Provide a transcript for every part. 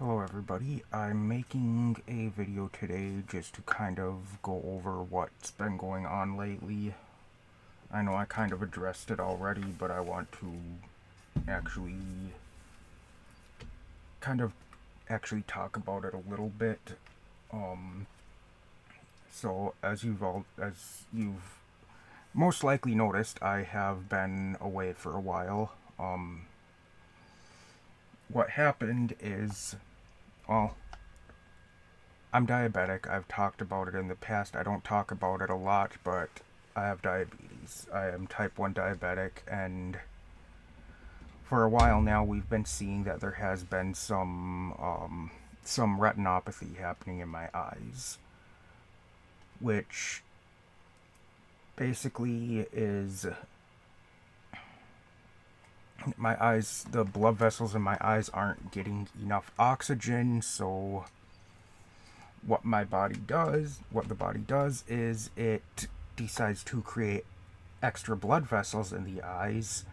Hello everybody, I'm making a video today just to kind of go over what's been going on lately. I know I kind of addressed it already, but I want to actually kind of talk about it a little bit. Um, so as you've most likely noticed, I have been away for a while. What happened is, well, I'm diabetic. I've talked about it in the past. I don't talk about it a lot, but I have diabetes. I am type 1 diabetic, and for a while now, we've been seeing that there has been some retinopathy happening in my eyes, which basically is the blood vessels in my eyes aren't getting enough oxygen, so what the body does is it decides to create extra blood vessels in the eyes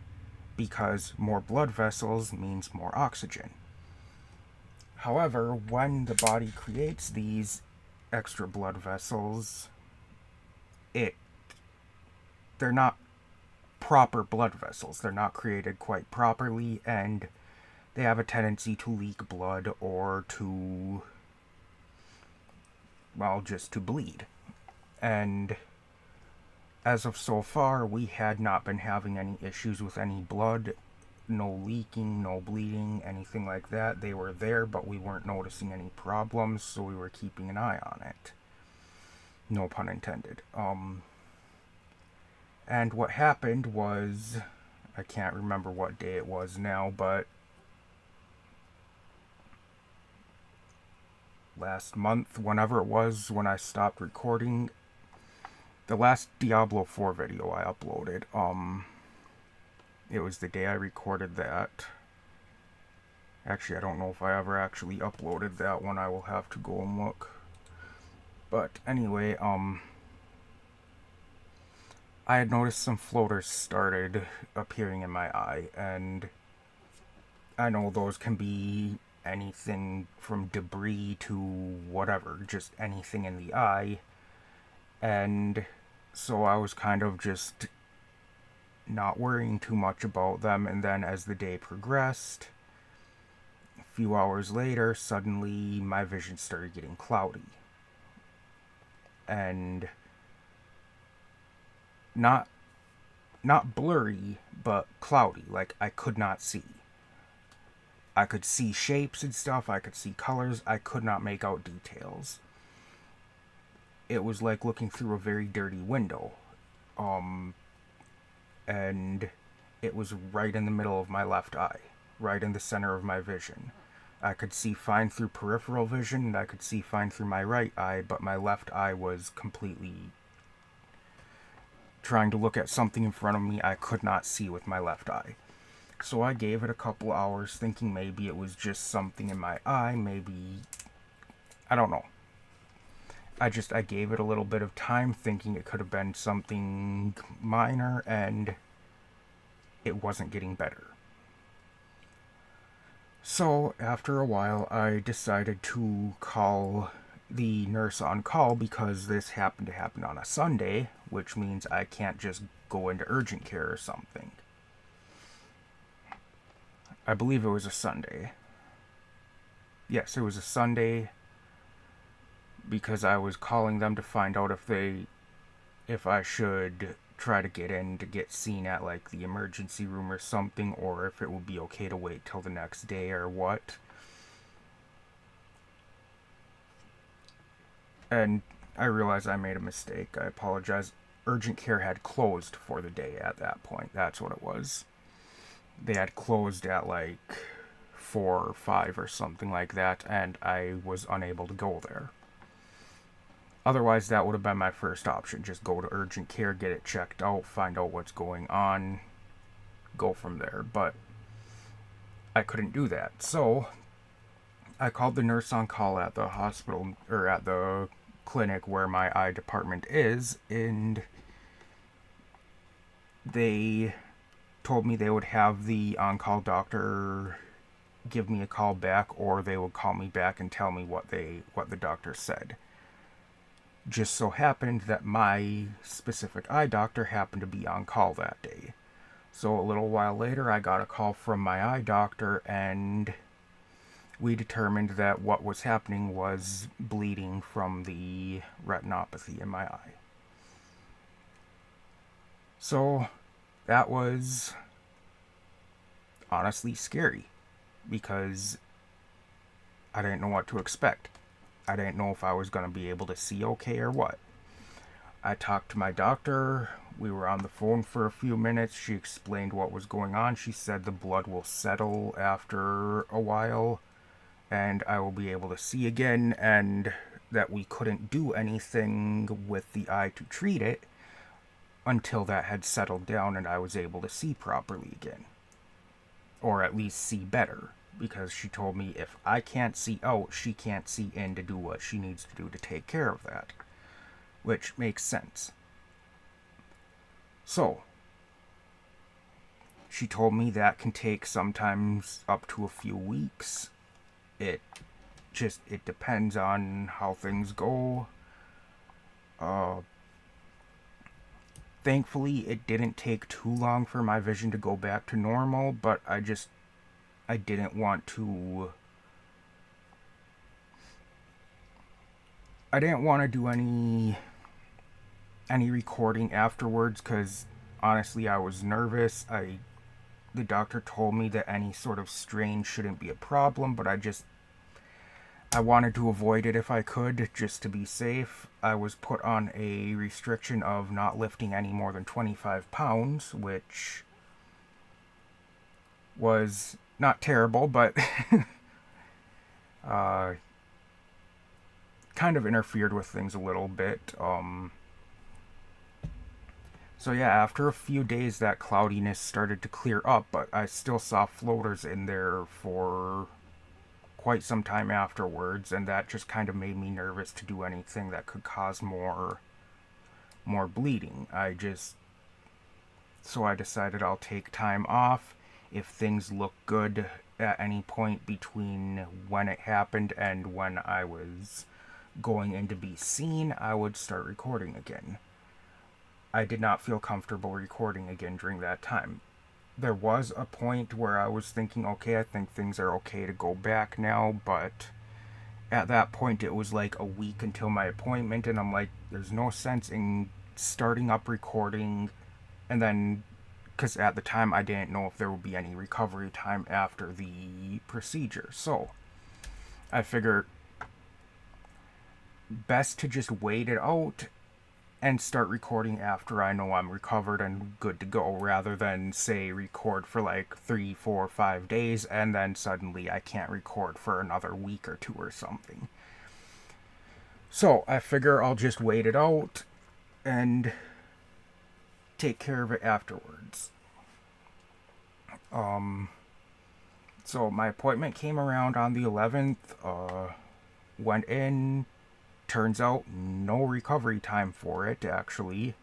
because more blood vessels means more oxygen. However, when the body creates these extra blood vessels, it they're not proper blood vessels. They're not created quite properly, and they have a tendency to leak blood or to, well, just to bleed. And as of so far, we had not been having any issues with any blood, no leaking, no bleeding, anything like that. They were there, but we weren't noticing any problems, so we were keeping an eye on it. No pun intended. And what happened was, I can't remember what day it was now, but last month, whenever it was when I stopped recording, the last Diablo 4 video I uploaded, it was the day I recorded that. Actually, I don't know if I ever actually uploaded that one. I will have to go and look. But anyway, I had noticed some floaters started appearing in my eye, and I know those can be anything from debris to whatever, just anything in the eye. And so I was kind of just not worrying too much about them, and then as the day progressed, a few hours later, suddenly my vision started getting cloudy. And not not blurry, but cloudy, like I could not see. I could see shapes and stuff, I could see colors, I could not make out details. It was like looking through a very dirty window. Um and it was right in the middle of my left eye, right in the center of my vision. I could see fine through peripheral vision and I could see fine through my right eye, but my left eye was completely trying to look at something in front of me I could not see with my left eye. So I gave it a couple hours thinking maybe it was just something in my eye, maybe I don't know. I gave it a little bit of time thinking it could have been something minor, and it wasn't getting better. So after a while I decided to call the nurse on call because this happened to happen on a Sunday, which means I can't just go into urgent care or something. I believe it was a Sunday. Yes, it was a Sunday because I was calling them to find out if I should try to get in to get seen at like the emergency room or something, or if it would be okay to wait till the next day or what. And I realized I made a mistake. I apologize. Urgent care had closed for the day at that point. That's what it was. They had closed at like 4 or 5 or something like that, and I was unable to go there. Otherwise, that would have been my first option. Just go to urgent care, get it checked out, find out what's going on, go from there. But I couldn't do that. So I called the nurse on call at the hospital, or at the clinic where my eye department is, and they told me they would have the on call doctor give me a call back, or they would call me back and tell me what the doctor said. Just so happened that my specific eye doctor happened to be on call that day. So a little while later, I got a call from my eye doctor, and we determined that what was happening was bleeding from the retinopathy in my eye. So that was honestly scary because I didn't know what to expect. I didn't know if I was going to be able to see okay or what. I talked to my doctor. We were on the phone for a few minutes. She explained what was going on. She said the blood will settle after a while and I will be able to see again, and that we couldn't do anything with the eye to treat it until that had settled down and I was able to see properly again. Or at least see better. Because she told me if I can't see out, she can't see in to do what she needs to do to take care of that. Which makes sense. So, she told me that can take sometimes up to a few weeks. It depends on how things go. Thankfully, it didn't take too long for my vision to go back to normal, but I didn't want to do any recording afterwards because honestly I was nervous. The doctor told me that any sort of strain shouldn't be a problem, but I wanted to avoid it if I could, just to be safe. I was put on a restriction of not lifting any more than 25 pounds, which was not terrible, but kind of interfered with things a little bit. So yeah, after a few days that cloudiness started to clear up, but I still saw floaters in there for quite some time afterwards, and that just kind of made me nervous to do anything that could cause more bleeding. So I decided I'll take time off. If things look good at any point between when it happened and when I was going in to be seen, I would start recording again. I did not feel comfortable recording again during that time. There was a point where I was thinking, okay, I think things are okay to go back now, but at that point it was like a week until my appointment, and I'm like, there's no sense in starting up recording, and then, because at the time I didn't know if there would be any recovery time after the procedure, so I figured best to just wait it out and start recording after I know I'm recovered and good to go, rather than say record for like 3, 4, 5 days and then suddenly I can't record for another week or two or something. So I figure I'll just wait it out and take care of it afterwards. So my appointment came around on the 11th, went in. Turns out no recovery time for it, actually.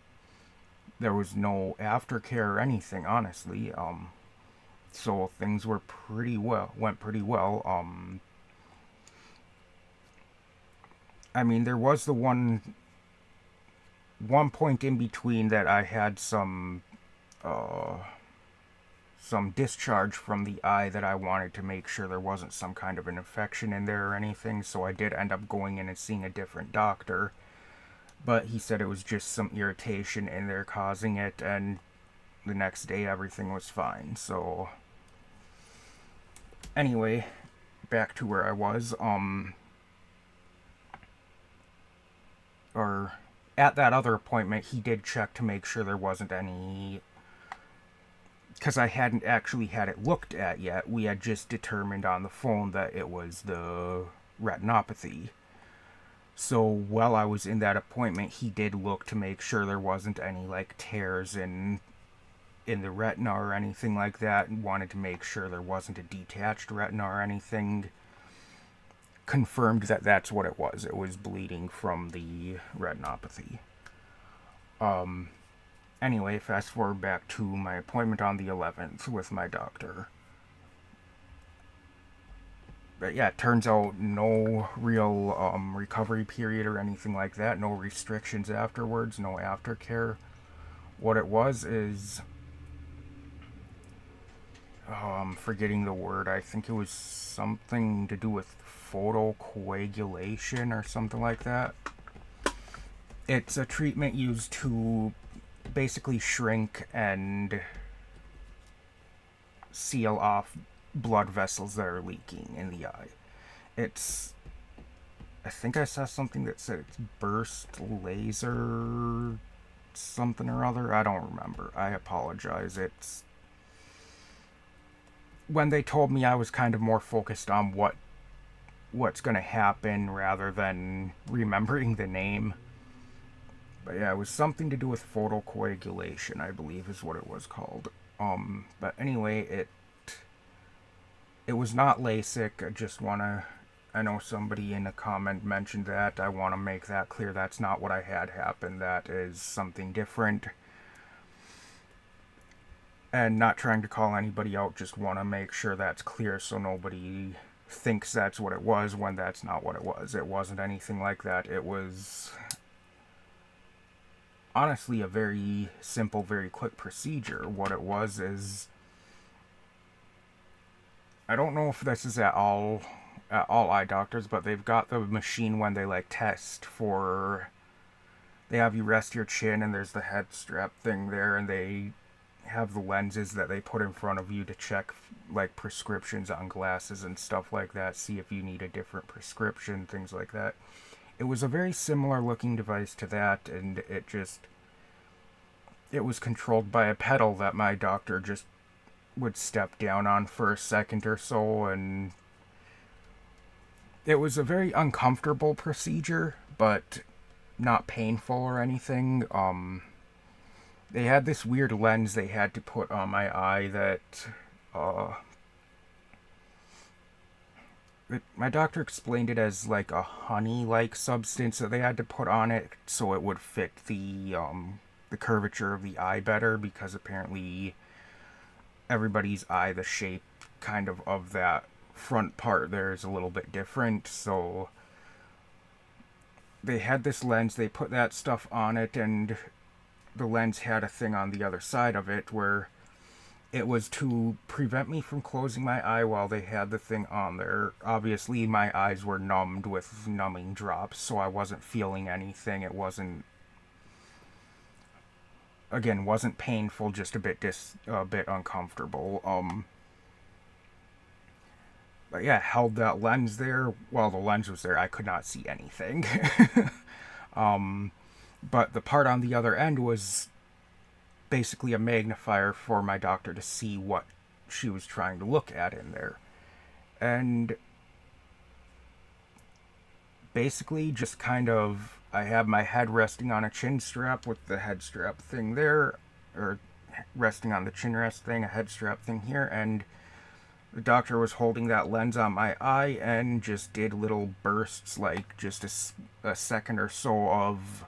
There was no aftercare or anything, honestly. So things went pretty well. I mean, there was the one point in between that I had some discharge from the eye that I wanted to make sure there wasn't some kind of an infection in there or anything, so I did end up going in and seeing a different doctor, but he said it was just some irritation in there causing it, and the next day everything was fine. So anyway, back to where I was. Or at that other appointment, he did check to make sure there wasn't any, because I hadn't actually had it looked at yet. We had just determined on the phone that it was the retinopathy. So while I was in that appointment, he did look to make sure there wasn't any like tears in the retina or anything like that, and wanted to make sure there wasn't a detached retina or anything. Confirmed that that's what it was. It was bleeding from the retinopathy. Anyway, fast forward back to my appointment on the 11th with my doctor. But yeah, it turns out no real recovery period or anything like that, no restrictions afterwards, no aftercare. What it was is, forgetting the word, I think it was something to do with photocoagulation or something like that. It's a treatment used to basically shrink and seal off blood vessels that are leaking in the eye. It's, I think I saw something that said it's burst laser something or other. I don't remember. I apologize. It's, when they told me, I was kind of more focused on what's going to happen rather than remembering the name. But yeah, it was something to do with photocoagulation, I believe is what it was called. But anyway, it was not LASIK. I just want to, I know somebody in a comment mentioned that. I want to make that clear. That's not what I had happen. That is something different. And not trying to call anybody out, just want to make sure that's clear so nobody thinks that's what it was when that's not what it was. It wasn't anything like that. It was honestly a very simple, very quick procedure. What it was is, I don't know if this is at all eye doctors, but they've got the machine when they like test for, they have you rest your chin and there's the head strap thing there, and they have the lenses that they put in front of you to check like prescriptions on glasses and stuff like that, see if you need a different prescription, things like that. It was a very similar looking device to that, and it was controlled by a pedal that my doctor just would step down on for a second or so, and it was a very uncomfortable procedure, but not painful or anything. They had this weird lens they had to put on my eye that uh, my doctor explained it as like a honey-like substance that they had to put on it so it would fit the curvature of the eye better, because apparently everybody's eye, the shape kind of that front part there is a little bit different. So they had this lens, they put that stuff on it, and the lens had a thing on the other side of it where it was to prevent me from closing my eye while they had the thing on there. Obviously, my eyes were numbed with numbing drops, so I wasn't feeling anything. It wasn't, again, wasn't painful, just a bit uncomfortable. But yeah, held that lens there. While the lens was there, I could not see anything. But the part on the other end was basically a magnifier for my doctor to see what she was trying to look at in there. And basically, just kind of, I have my head resting on a chin strap with the head strap thing there, or resting on the chin rest thing, a head strap thing here, and the doctor was holding that lens on my eye and just did little bursts, like just a second or so of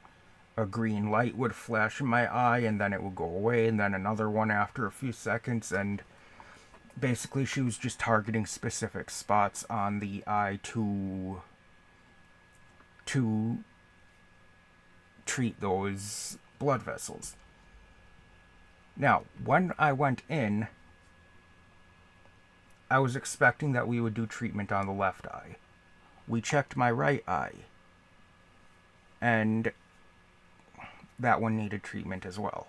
a green light would flash in my eye, and then it would go away, and then another one after a few seconds. And basically she was just targeting specific spots on the eye to treat those blood vessels. Now, when I went in, I was expecting that we would do treatment on the left eye. We checked my right eye, and that one needed treatment as well.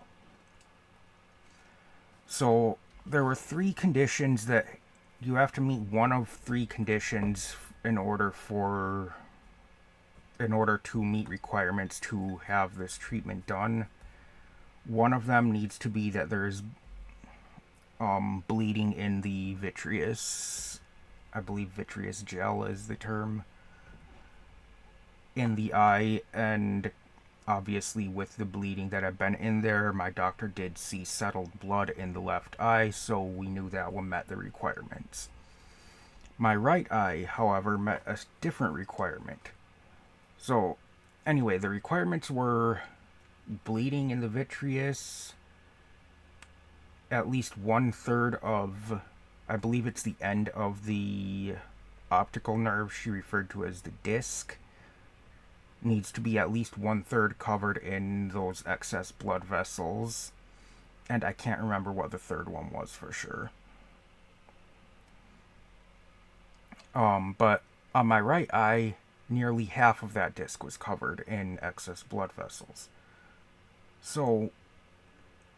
So there were three conditions that you have to meet, one of three conditions in order to meet requirements to have this treatment done. One of them needs to be that there's bleeding in the vitreous. I believe vitreous gel is the term in the eye, and obviously with the bleeding that had been in there, my doctor did see settled blood in the left eye, so we knew that one met the requirements. My right eye, however, met a different requirement. So anyway, the requirements were bleeding in the vitreous, at least 1/3 of, I believe it's the end of the optical nerve she referred to as the disc needs to be at least 1/3 covered in those excess blood vessels. And I can't remember what the third one was for sure. But on my right eye, nearly half of that disc was covered in excess blood vessels. So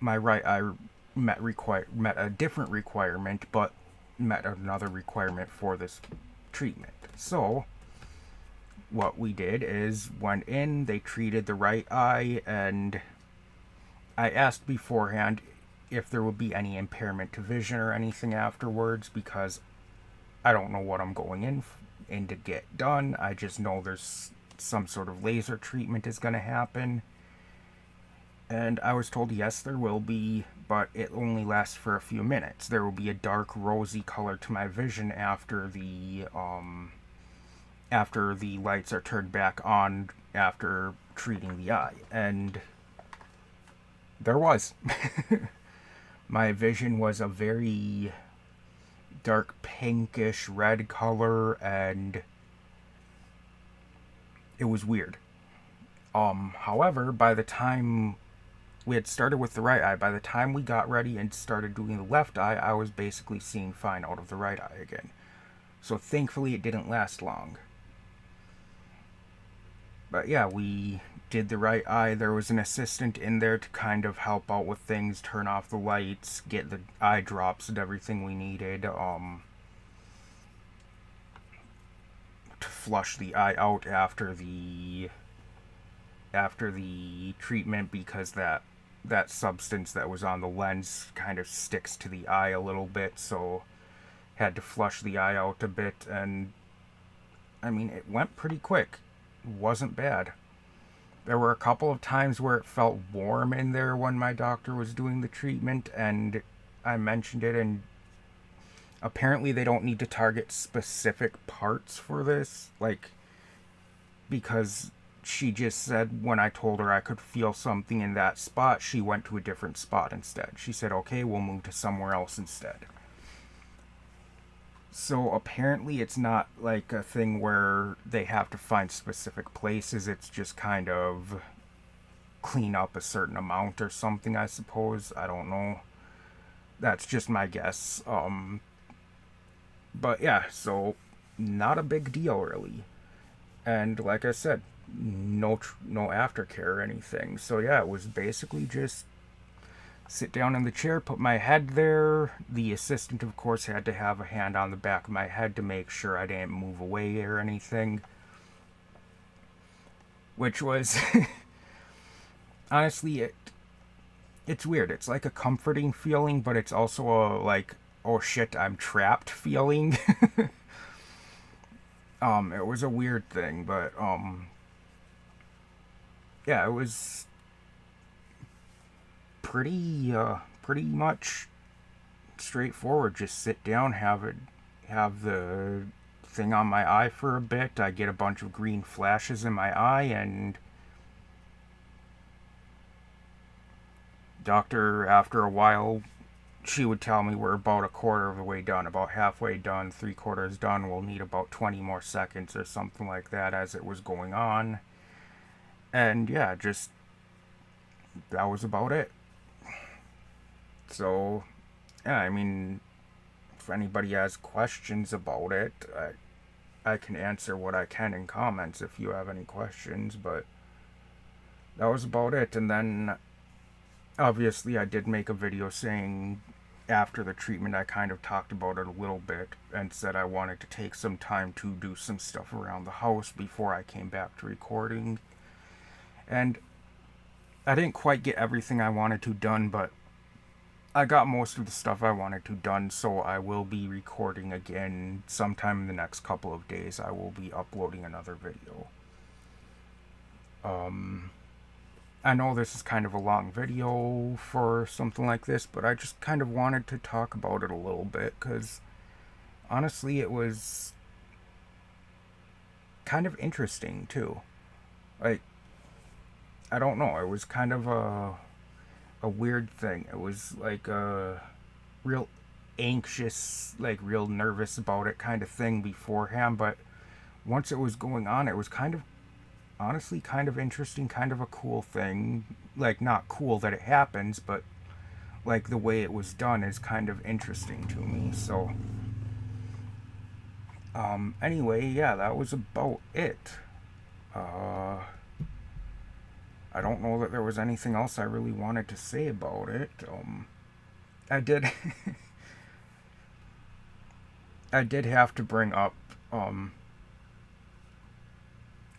my right eye met a different requirement, but met another requirement for this treatment. So what we did is went in, they treated the right eye, and I asked beforehand if there would be any impairment to vision or anything afterwards, because I don't know what I'm going in to get done. I just know there's some sort of laser treatment is going to happen. And I was told, yes, there will be, but it only lasts for a few minutes. There will be a dark rosy color to my vision after the lights are turned back on after treating the eye. And there was. My vision was a very dark pinkish red color, and it was weird. However, by the time we had started with the right eye, by the time we got ready and started doing the left eye, I was basically seeing fine out of the right eye again. So thankfully it didn't last long. But yeah, we did the right eye. There was an assistant in there to kind of help out with things, turn off the lights, get the eye drops and everything we needed, to flush the eye out after the treatment, because that substance that was on the lens kind of sticks to the eye a little bit, so had to flush the eye out a bit. And I mean, it went pretty quick. It wasn't bad. There were a couple of times where it felt warm in there when my doctor was doing the treatment, and I mentioned it, and apparently they don't need to target specific parts for this, like, because she just said when I told her I could feel something in that spot, she went to a different spot instead. She said, okay, we'll move to somewhere else instead. So apparently it's not like a thing where they have to find specific places. It's just kind of clean up a certain amount or something, I suppose. I don't know. That's just my guess. But yeah, so not a big deal really. And like I said, no aftercare or anything. So yeah, it was basically just sit down in the chair, put my head there. The assistant, of course, had to have a hand on the back of my head to make sure I didn't move away or anything. Which was honestly, it's weird. It's like a comforting feeling, but it's also a like, oh shit, I'm trapped feeling. It was a weird thing, but yeah, it was pretty much straightforward. Just sit down, have the thing on my eye for a bit. I get a bunch of green flashes in my eye, and doctor, after a while, she would tell me we're about a quarter of the way done, about halfway done, 3/4 done. We'll need about 20 more seconds or something like that as it was going on. And yeah, just that was about it. So, yeah, I mean, if anybody has questions about it, I can answer what I can in comments if you have any questions, but that was about it. And then, obviously, I did make a video saying after the treatment, I kind of talked about it a little bit and said I wanted to take some time to do some stuff around the house before I came back to recording. And I didn't quite get everything I wanted to done, but I got most of the stuff I wanted to done, so I will be recording again sometime in the next couple of days. I will be uploading another video. I know this is kind of a long video for something like this, but I just kind of wanted to talk about it a little bit, because honestly it was kind of interesting too. Like, I don't know, it was kind of a weird thing. It was like a real anxious, like real nervous about it kind of thing beforehand, but once it was going on, it was kind of, honestly, kind of interesting, kind of a cool thing. Like, not cool that it happens, but like the way it was done is kind of interesting to me. So, anyway, yeah, that was about it. Uh, I don't know that there was anything else I really wanted to say about it. I did, I did have to bring up. Um,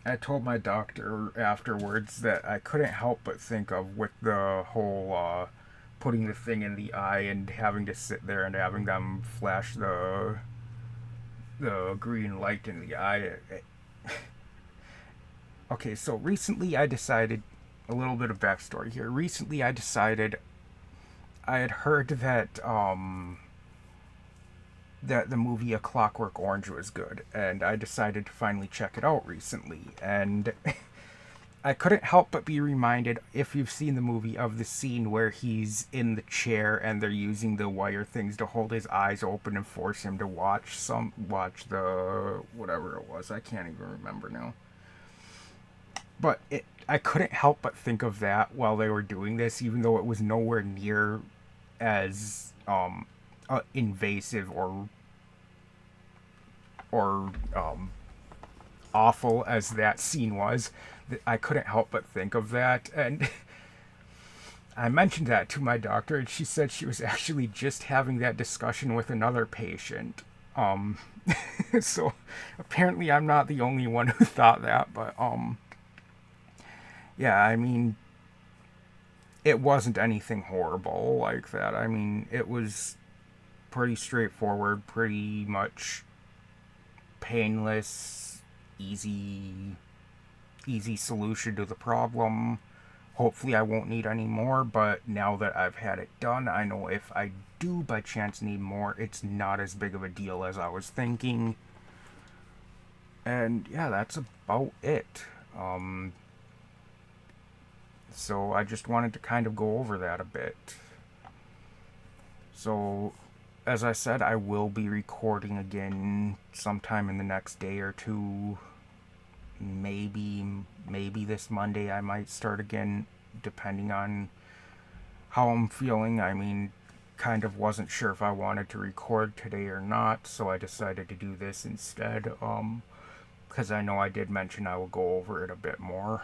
I told my doctor afterwards that I couldn't help but think of with the whole putting the thing in the eye and having to sit there and having them flash the green light in the eye. Okay, so recently I decided, a little bit of backstory here. Recently I decided, I had heard that the movie A Clockwork Orange was good, and I decided to finally check it out recently. And I couldn't help but be reminded, if you've seen the movie, of the scene where he's in the chair and they're using the wire things to hold his eyes open and force him to watch the whatever it was. I can't even remember now. But I couldn't help but think of that while they were doing this, even though it was nowhere near as invasive or awful as that scene was. I couldn't help but think of that, and I mentioned that to my doctor, and she said she was actually just having that discussion with another patient. Um, so apparently I'm not the only one who thought that, but yeah, I mean, it wasn't anything horrible like that. I mean, it was pretty straightforward, pretty much painless, easy easy solution to the problem. Hopefully I won't need any more, but now that I've had it done, I know if I do by chance need more, it's not as big of a deal as I was thinking. And yeah, that's about it. Um, so I just wanted to kind of go over that a bit. So, as I said, I will be recording again sometime in the next day or two. Maybe this Monday I might start again, depending on how I'm feeling. I mean, kind of wasn't sure if I wanted to record today or not, so I decided to do this instead. Because I know I did mention I will go over it a bit more.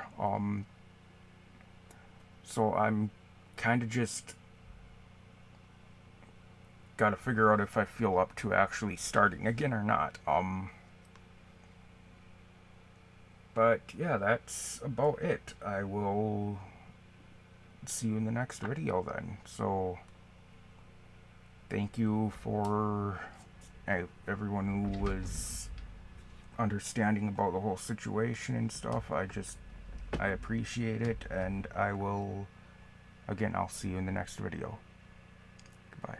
So I'm kind of just got to figure out if I feel up to actually starting again or not. But yeah, that's about it. I will see you in the next video then. So thank you for everyone who was understanding about the whole situation and stuff. I appreciate it, and I will, again, I'll see you in the next video. Goodbye.